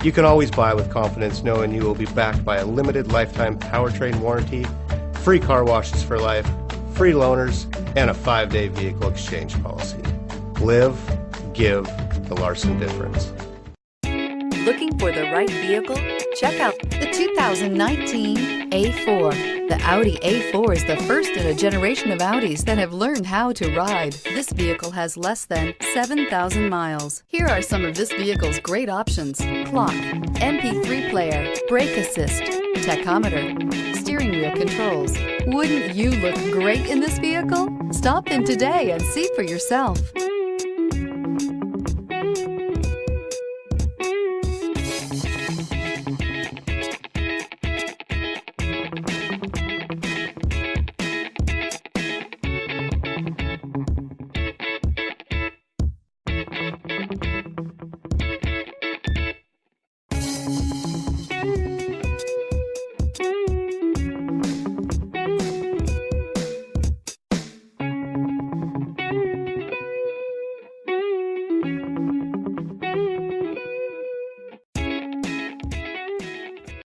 You can always buy with confidence knowing you will be backed by a limited lifetime powertrain warranty, free car washes for life, free loaners, and a 5-day vehicle exchange policy. Live, give the Larson difference. Looking for the right vehicle? Check out the 2019 A4. The Audi A4 is the first in a generation of Audis that have learned how to ride. This vehicle has less than 7,000 miles. Here are some of this vehicle's great options: clock, MP3 player, brake assist, tachometer, steering wheel controls. Wouldn't you look great in this vehicle? Stop in today and see for yourself.